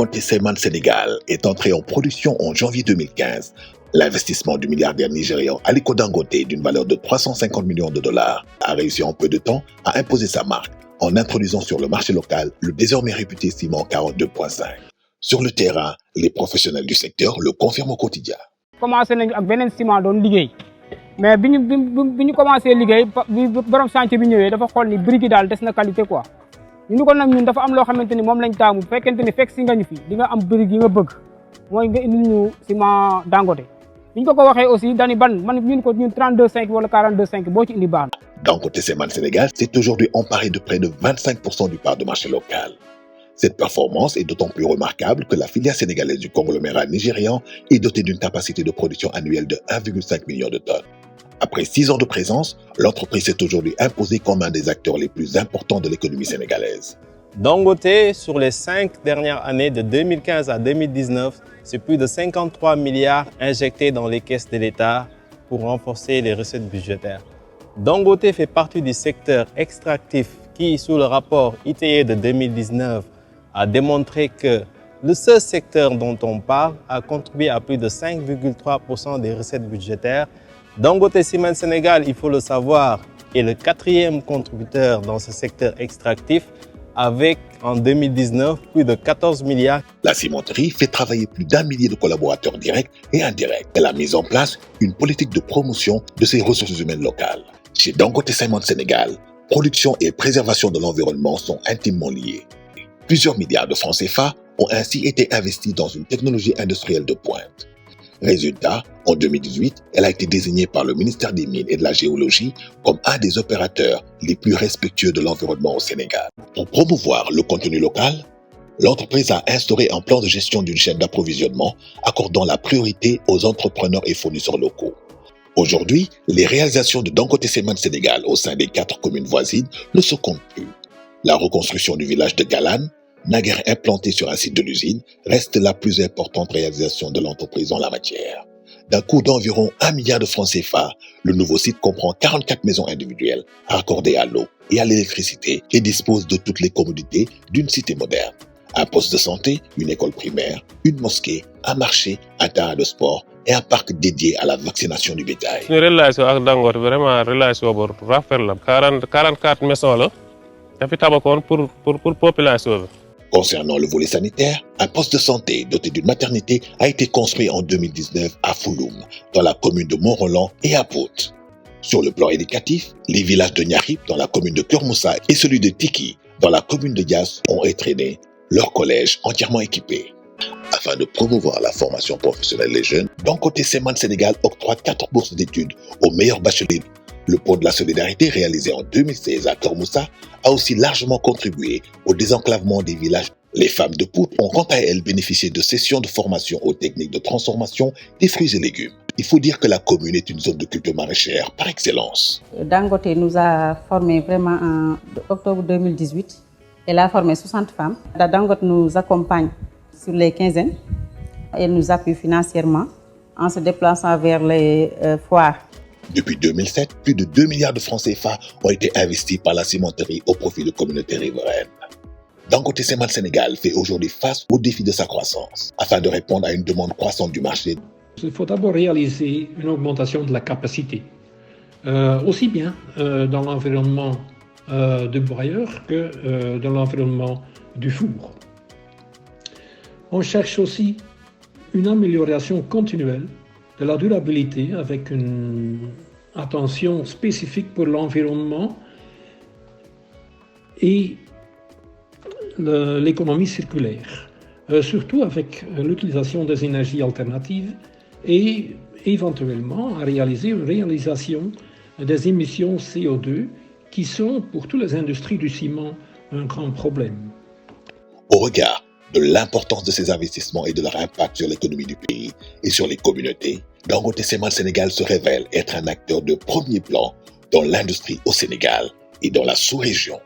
Dangote Cement Sénégal est entré en production en janvier 2015. L'investissement du milliardaire nigérian Aliko Dangote d'une valeur de 350 millions de dollars a réussi en peu de temps à imposer sa marque en introduisant sur le marché local le désormais réputé ciment 42.5. Sur le terrain, les professionnels du secteur le confirment au quotidien. Commencé nañu ak beneen ciment doon liggéey mais bi ñu commencé liggéey bi borom chantier bi ñëwee dafa xool ni brique yi daal des na qualité quoi ñu ni ko nag ñun dafa am loo xamante ni moom lañ taamu fekkente ni fekk si nga ñu fi di nga am brique yi nga bëgg mooy nga indil ñu ciment Dangote bi ñu ko waxee aussi dañu ban man ñun ko ñun 32,5 wala 42,5 boo ci indi baax na. Dangote Cement Sénégal s'est aujourd'hui emparé de près de 25% du part de marché local. Cette performance est d'autant plus remarquable que la filiale sénégalaise du conglomérat nigérian est dotée d'une capacité de production annuelle de 1,5 million de tonnes. Après 6 ans de présence, l'entreprise s'est aujourd'hui imposée comme un des acteurs les plus importants de l'économie sénégalaise. Dangote, sur les 5 dernières années de 2015 à 2019, c'est plus de 53 milliards injectés dans les caisses de l'État pour renforcer les recettes budgétaires. Dangote fait partie du secteur extractif qui, sous le rapport ITE de 2019, a démontré que le seul secteur dont on parle a contribué à plus de 5,3% des recettes budgétaires. Dangote Cement Sénégal, il faut le savoir, est le 4e contributeur dans ce secteur extractif avec, en 2019, plus de 14 milliards. La cimenterie fait travailler plus d'1 millier de collaborateurs directs et indirects. Elle a mis en place une politique de promotion de ses ressources humaines locales. Chez Dangote Cement Sénégal, production et préservation de l'environnement sont intimement liées. Plusieurs milliards de francs CFA ont ainsi été investis dans une technologie industrielle de pointe. Résultat, en 2018, elle a été désignée par le ministère des Mines et de la Géologie comme un des opérateurs les plus respectueux de l'environnement au Sénégal. Pour promouvoir le contenu local, l'entreprise a instauré un plan de gestion d'une chaîne d'approvisionnement accordant la priorité aux entrepreneurs et fournisseurs locaux. Aujourd'hui, les réalisations de Dangote Cement Sénégal au sein des 4 communes voisines ne se comptent plus. La reconstruction du village de Galane, naguère implanté sur un site de l'usine, reste la plus importante réalisation de l'entreprise en la matière. D'un coût d'environ 1 milliard de francs CFA, le nouveau site comprend 44 maisons individuelles raccordées à l'eau et à l'électricité et dispose de toutes les commodités d'une cité moderne. Un poste de santé, une école primaire, une mosquée, un marché, un terrain de sport et un parc dédié à la vaccination du bétail. Une relation avec Dangote, vraiment relation pour rafet la 44 maisons là, dafi tabakoon pour population. Concernant le volet sanitaire, un poste de santé doté d'une maternité a été construit en 2019 à Fouloum, dans la commune de Mont-Roland et à Pout. Sur le plan éducatif, les villages de Niarip dans la commune de Keur-Moussa et celui de Tiki dans la commune de Diass ont entraîné leur collège entièrement équipé. Afin de promouvoir la formation professionnelle des jeunes, Dangote Cement Sénégal octroie 4 bourses d'études aux meilleurs bacheliers. Le pont de la solidarité réalisé en 2016 à Keur-Moussa a aussi largement contribué au désenclavement des villages. Les femmes de Pout ont quant à elles bénéficié de sessions de formation aux techniques de transformation des fruits et légumes. Il faut dire que la commune est une zone de culture maraîchère par excellence. Dangote nous a formés vraiment en octobre 2018. Elle a formé 60 femmes. Dangote nous accompagne sur les quinzaines. Elle nous appuie financièrement en se déplaçant vers les foires. Depuis 2007, plus de 2 milliards de francs CFA ont été investis par la cimenterie au profit de communautés riveraines. Dangote Cement Sénégal fait aujourd'hui face au défi de sa croissance. Afin de répondre à une demande croissante du marché, il faut d'abord réaliser une augmentation de la capacité, aussi bien dans l'environnement de broyeur que dans l'environnement du four. On cherche aussi une amélioration continuelle de la durabilité avec une attention spécifique pour l'environnement et l'économie circulaire, surtout avec l'utilisation des énergies alternatives et éventuellement à réaliser une réalisation des émissions CO2 qui sont pour toutes les industries du ciment un grand problème. Au regard de l'importance de ces investissements et de leur impact sur l'économie du pays et sur les communautés, Dangote Cement Sénégal se révèle être un acteur de premier plan dans l'industrie au Sénégal et dans la sous-région.